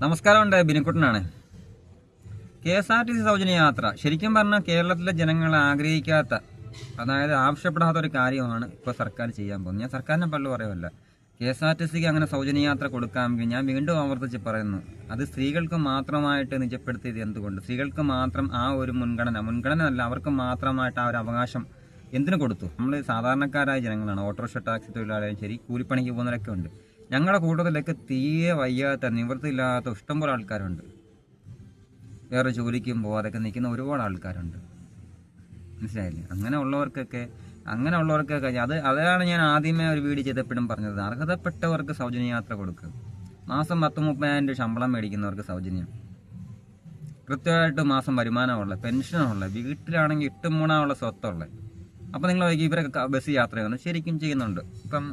നമസ്കാരമുണ്ട്, ബിനിക്കുട്ടനാണ്. KSRTC സൗജന്യ യാത്ര ശരിക്കും പറഞ്ഞാൽ കേരളത്തിലെ ജനങ്ങൾ ആഗ്രഹിക്കാത്ത, അതായത് ആവശ്യപ്പെടാത്ത ഒരു കാര്യമാണ് ഇപ്പോൾ സർക്കാർ ചെയ്യാൻ പോകുന്നത്. ഞാൻ സർക്കാരിനെ പള്ളു പറയുമല്ല, KSRTCക്ക് അങ്ങനെ സൗജന്യ യാത്ര കൊടുക്കാമെങ്കിൽ ഞാൻ വീണ്ടും ആവർത്തിച്ച് പറയുന്നു, അത് സ്ത്രീകൾക്ക് മാത്രമായിട്ട് നിജപ്പെടുത്തിയത് എന്തുകൊണ്ട്? സ്ത്രീകൾക്ക് മാത്രം ആ ഒരു മുൻഗണന അല്ല, അവർക്ക് മാത്രമായിട്ട് ആ ഒരു അവകാശം എന്തിനു കൊടുത്തു? നമ്മൾ സാധാരണക്കാരായ ജനങ്ങളാണ്, ഓട്ടോറിക്ഷ ടാക്സി തൊഴിലാളിയും ശരി, കൂലിപ്പണിക്ക് പോകുന്നവരൊക്കെ ഉണ്ട്. ഞങ്ങളുടെ കൂട്ടത്തിലൊക്കെ തീരെ വയ്യാത്ത, നിവൃത്തിയില്ലാത്ത ഇഷ്ടംപോലെ ആൾക്കാരുണ്ട്. വേറെ ജോലിക്കും പോകാതൊക്കെ നിൽക്കുന്ന ഒരുപാട് ആൾക്കാരുണ്ട്. മനസ്സിലായില്ലേ? അങ്ങനെയുള്ളവർക്കൊക്കെ അതാണ് ഞാൻ ആദ്യമേ ഒരു വീഡിയോ ചെയ്തപ്പോഴും പറഞ്ഞത്. അർഹതപ്പെട്ടവർക്ക് സൗജന്യ യാത്ര കൊടുക്കുക. മാസം 10-30,000 രൂപ ശമ്പളം മേടിക്കുന്നവർക്ക് സൗജന്യം, കൃത്യമായിട്ട് മാസം വരുമാനമുള്ള, പെൻഷനുള്ള, വീട്ടിലാണെങ്കിൽ ഇട്ടുമൂണാനുള്ള സ്വത്തുള്ള. അപ്പം നിങ്ങൾ ഇവരൊക്കെ ബസ് യാത്ര ചെയ്യുന്നു, ശരിക്കും ചെയ്യുന്നുണ്ട്. ഇപ്പം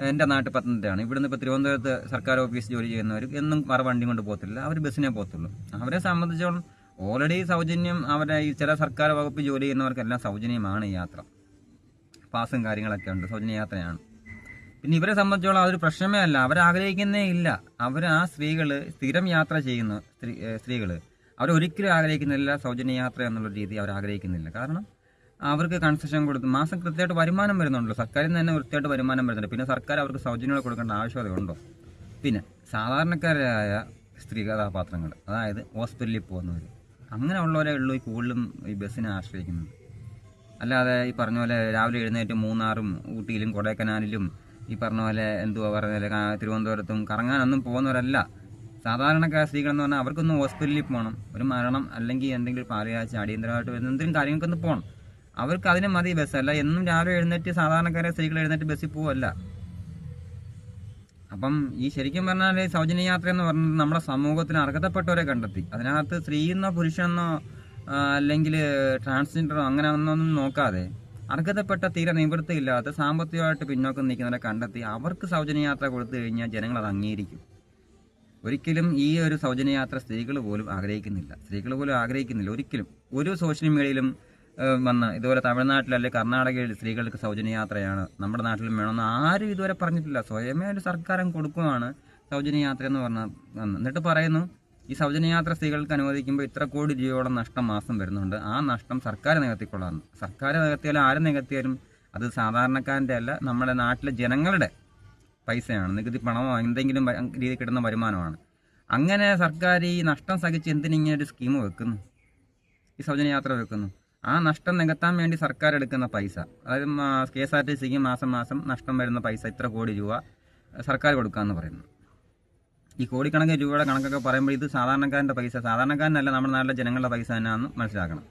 എൻ്റെ നാട്ടിൽ പത്തനംതിട്ടയാണ്. ഇവിടുന്ന് ഇപ്പോൾ തിരുവനന്തപുരത്ത് സർക്കാർ ഓഫീസ് ജോലി ചെയ്യുന്നവർ എന്നും വണ്ടി കൊണ്ട് പോകത്തില്ല, അവർ ബസ്സിനെ പോകത്തുള്ളൂ. അവരെ സംബന്ധിച്ചോളം ഓൾറെഡി സൗജന്യം, അവരെ ഈ ചില സർക്കാർ വകുപ്പ് ജോലി ചെയ്യുന്നവർക്കെല്ലാം സൗജന്യമാണ് ഈ യാത്ര. പാസും കാര്യങ്ങളൊക്കെ ഉണ്ട്, സൗജന്യ യാത്രയാണ്. പിന്നെ ഇവരെ സംബന്ധിച്ചോളം അതൊരു പ്രശ്നമേ അല്ല, അവരാഗ്രഹിക്കുന്നേ ഇല്ല. അവർ ആ സ്ത്രീകൾ, സ്ഥിരം യാത്ര ചെയ്യുന്ന സ്ത്രീകൾ അവരൊരിക്കലും ആഗ്രഹിക്കുന്നില്ല സൗജന്യ യാത്ര എന്നുള്ള രീതി. അവർ ആഗ്രഹിക്കുന്നില്ല. കാരണം അവർക്ക് കൺസെഷൻ കൊടുത്ത് മാസം കൃത്യമായിട്ട് വരുമാനം വരുന്നുണ്ടല്ലോ, സർക്കാരിൽ നിന്ന് തന്നെ വൃത്തിയായിട്ട് വരുമാനം വരുന്നുണ്ട്. പിന്നെ സർക്കാർ അവർക്ക് സൗജന്യങ്ങൾ കൊടുക്കേണ്ട ആവശ്യകതയുണ്ടോ? പിന്നെ സാധാരണക്കാരായ സ്ത്രീ കഥാപാത്രങ്ങൾ, അതായത് ഹോസ്പിറ്റലിൽ പോകുന്നവർ, അങ്ങനെയുള്ളവരെ ഉള്ളൂ ഈ കൂടുതലും ഈ ബസ്സിനെ ആശ്രയിക്കുന്നത്. അല്ലാതെ ഈ പറഞ്ഞ പോലെ രാവിലെ എഴുന്നേറ്റ് മൂന്നാറും ഊട്ടിയിലും കൊടൈക്കനാലിലും ഈ പറഞ്ഞ പോലെ തിരുവനന്തപുരത്തും കറങ്ങാനൊന്നും പോകുന്നവരല്ല സാധാരണക്കാർ സ്ത്രീകളെന്ന് പറഞ്ഞാൽ. അവർക്കൊന്ന് ഹോസ്പിറ്റലിൽ പോകണം, ഒരു മരണം അല്ലെങ്കിൽ എന്തെങ്കിലും പാലുകാഴ്ച അടിയന്തരമായിട്ട് വരുന്ന എന്തെങ്കിലും കാര്യങ്ങൾക്കൊന്ന് പോകണം. അവർക്ക് അതിന് മതി ബസ്സല്ല. എന്നും രാവിലെ എഴുന്നേറ്റ് സാധാരണക്കാരെ സ്ത്രീകൾ എഴുന്നേറ്റ് ബസ്സിൽ പോവല്ല. അപ്പം ഈ ശരിക്കും പറഞ്ഞാൽ സൗജന്യ യാത്ര എന്ന് പറഞ്ഞാൽ നമ്മുടെ സമൂഹത്തിന് അർഹതപ്പെട്ടവരെ കണ്ടെത്തി, അതിനകത്ത് സ്ത്രീയെന്നോ പുരുഷനെന്നോ അല്ലെങ്കിൽ ട്രാൻസ്ജെൻഡറോ അങ്ങനെ ഒന്നൊന്നും നോക്കാതെ അർഹതപ്പെട്ട തീരെ നിവൃത്തിയില്ലാത്ത, സാമ്പത്തികമായിട്ട് പിന്നോക്കം നിൽക്കുന്നവരെ കണ്ടെത്തി അവർക്ക് സൗജന്യ യാത്ര കൊടുത്തു കഴിഞ്ഞാൽ ജനങ്ങൾ അത് അംഗീകരിക്കും. ഒരിക്കലും ഈ ഒരു സൗജന്യ യാത്ര സ്ത്രീകൾ പോലും ആഗ്രഹിക്കുന്നില്ല ഒരിക്കലും. ഒരു സോഷ്യൽ മീഡിയയിലും വന്ന ഇതുപോലെ തമിഴ്നാട്ടിലല്ലേ കർണാടകയിൽ സ്ത്രീകൾക്ക് സൗജന്യ യാത്രയാണ്, നമ്മുടെ നാട്ടിലും വേണമെന്ന് ആരും ഇതുവരെ പറഞ്ഞിട്ടില്ല. സ്വയമേ ഒരു സർക്കാരും കൊടുക്കുകയാണ് സൗജന്യ യാത്ര എന്ന് പറഞ്ഞാൽ. എന്നിട്ട് പറയുന്നു ഈ സൗജന്യ യാത്ര സ്ത്രീകൾക്ക് അനുവദിക്കുമ്പോൾ ഇത്ര കോടി രൂപയോളം നഷ്ടം മാസം വരുന്നുണ്ട്, ആ നഷ്ടം സർക്കാർ നികത്തിക്കൊള്ളാമെന്ന്. സർക്കാർ നികത്തിയാലും ആരും നികത്തിയാലും അത് സാധാരണക്കാരൻ്റെ അല്ല, നമ്മുടെ നാട്ടിലെ ജനങ്ങളുടെ പൈസയാണ്, നികുതി പണമോ എന്തെങ്കിലും രീതി കിട്ടുന്ന വരുമാനമാണ്. അങ്ങനെ സർക്കാർ ഈ നഷ്ടം സഹിച്ച് എന്തിനിങ്ങനെ ഒരു സ്കീം വെക്കുന്നു, ഈ സൗജന്യ യാത്ര വെക്കുന്നു? ആ നഷ്ടം നികത്താൻ വേണ്ടി സർക്കാർ എടുക്കുന്ന പൈസ, അതായത് KSRTCക്ക് മാസം നഷ്ടം വരുന്ന പൈസ ഇത്ര കോടി രൂപ സർക്കാർ കൊടുക്കാമെന്ന് പറയുന്നു. ഈ കോടിക്കണക്കിന് രൂപയുടെ കണക്കൊക്കെ പറയുമ്പോൾ ഇത് സാധാരണക്കാരൻ്റെ പൈസ, സാധാരണക്കാരനല്ല, നമ്മുടെ നാട്ടിലെ ജനങ്ങളുടെ പൈസ തന്നെയാണെന്ന് മനസ്സിലാക്കണം.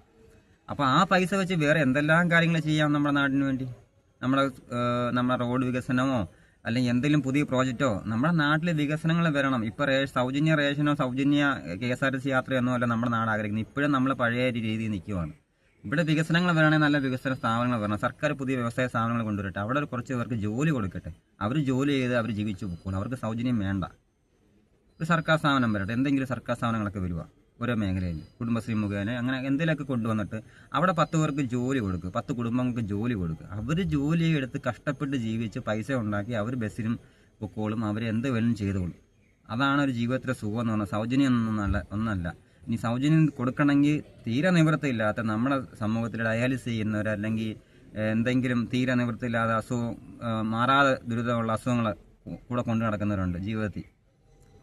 അപ്പോൾ ആ പൈസ വെച്ച് വേറെ എന്തെല്ലാം കാര്യങ്ങൾ ചെയ്യാം നമ്മുടെ നാടിന് വേണ്ടി? നമ്മുടെ റോഡ് വികസനമോ അല്ലെങ്കിൽ എന്തെങ്കിലും പുതിയ പ്രോജക്റ്റോ, നമ്മുടെ നാട്ടിൽ വികസനങ്ങൾ വരണം. ഇപ്പോൾ സൗജന്യ റേഷനോ സൗജന്യ KSRTC യാത്രയൊന്നും അല്ല നമ്മുടെ നാട് ആഗ്രഹിക്കുന്നത്. ഇപ്പോഴും നമ്മൾ പഴയ രീതിയിൽ നിൽക്കുവാണ്. ഇവിടെ വികസനങ്ങൾ വരണമെങ്കിൽ നല്ല വികസന സ്ഥാപനങ്ങൾ വരണം, സർക്കാർ പുതിയ വ്യവസായ സ്ഥാപനങ്ങൾ കൊണ്ടുവരട്ടെ, അവിടെ കുറച്ച് പേർക്ക് ജോലി കൊടുക്കട്ടെ, അവർ ജോലി ചെയ്ത് അവർ ജീവിച്ചു പോകും, അവർക്ക് സൗജന്യം വേണ്ട. ഒരു സർക്കാർ സ്ഥാപനം വരട്ടെ, എന്തെങ്കിലും സർക്കാർ സ്ഥാപനങ്ങളൊക്കെ വരുക ഓരോ മേഖലയിൽ, കുടുംബശ്രീ മുഖേന അങ്ങനെ എന്തെങ്കിലുമൊക്കെ കൊണ്ടുവന്നിട്ട് അവിടെ 10 പേർക്ക് ജോലി കൊടുക്കുക, 10 കുടുംബങ്ങൾക്ക് ജോലി കൊടുക്കുക. അവർ ജോലി എടുത്ത് കഷ്ടപ്പെട്ട് ജീവിച്ച് പൈസ ഉണ്ടാക്കി അവർ ബസ്സിനും പൊക്കോളും, അവർ എന്ത് വേണം ചെയ്തോളും. അതാണ് ഒരു ജീവിതത്തിലെ സുഖം എന്ന് പറഞ്ഞാൽ. സൗജന്യം ഒന്നല്ല. ഇനി സൗജന്യം കൊടുക്കണമെങ്കിൽ തീരെ നിവൃത്തിയില്ലാത്ത നമ്മുടെ സമൂഹത്തിൽ ഡയാലിസിസ് ചെയ്യുന്നവർ, അല്ലെങ്കിൽ എന്തെങ്കിലും തീരെ നിവൃത്തിയില്ലാതെ മാറാതെ ദുരിതമുള്ള അസുഖങ്ങൾ കൂടെ കൊണ്ടു നടക്കുന്നവരുണ്ട് ജീവിതത്തിൽ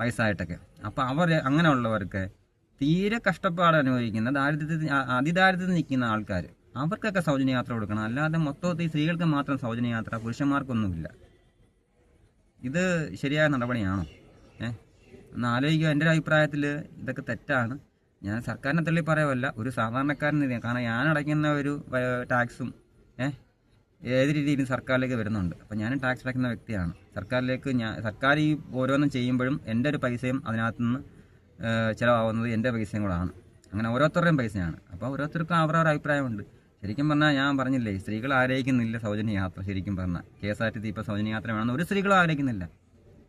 വയസ്സായിട്ടൊക്കെ. അപ്പോൾ അങ്ങനെയുള്ളവർക്ക് തീരെ കഷ്ടപ്പാട് അനുഭവിക്കുന്ന അതിദാരിദ്ര്യത്തിൽ നിൽക്കുന്ന ആൾക്കാർ, അവർക്കൊക്കെ സൗജന്യ യാത്ര കൊടുക്കണം. അല്ലാതെ മൊത്തത്തിൽ സ്ത്രീകൾക്ക് മാത്രം സൗജന്യ യാത്ര, പുരുഷന്മാർക്കൊന്നുമില്ല. ഇത് ശരിയായ നടപടിയാണോ? ഒന്ന് ആലോചിക്കുക. എൻ്റെ ഒരു അഭിപ്രായത്തിൽ ഇതൊക്കെ തെറ്റാണ്. ഞാൻ സർക്കാരിനെ തള്ളി പറയുമല്ല, ഒരു സാധാരണക്കാരൻ. കാരണം ഞാൻ അടയ്ക്കുന്ന ഒരു ടാക്സും ഏത് രീതിയിലും സർക്കാരിലേക്ക് വരുന്നുണ്ട്. അപ്പോൾ ഞാൻ ടാക്സ് അടയ്ക്കുന്ന വ്യക്തിയാണ്. സർക്കാർ ഈ ഓരോന്നും ചെയ്യുമ്പോഴും എൻ്റെ ഒരു പൈസയും അതിനകത്തുനിന്ന് ചിലവാകുന്നത് എൻ്റെ പൈസയും കൂടാണ്. അങ്ങനെ ഓരോരുത്തരുടെയും പൈസയാണ്. അപ്പോൾ ഓരോരുത്തർക്കും അവരവരുടെ അഭിപ്രായമുണ്ട്. ശരിക്കും പറഞ്ഞാൽ ഞാൻ പറഞ്ഞില്ലേ, സ്ത്രീകൾ ആഗ്രഹിക്കുന്നില്ല സൗജന്യ യാത്ര. ശരിക്കും പറഞ്ഞാൽ KSRTC ഇപ്പോൾ സൗജന്യ യാത്ര വേണമെന്ന് ഒരു സ്ത്രീകളും ആഗ്രഹിക്കുന്നില്ല.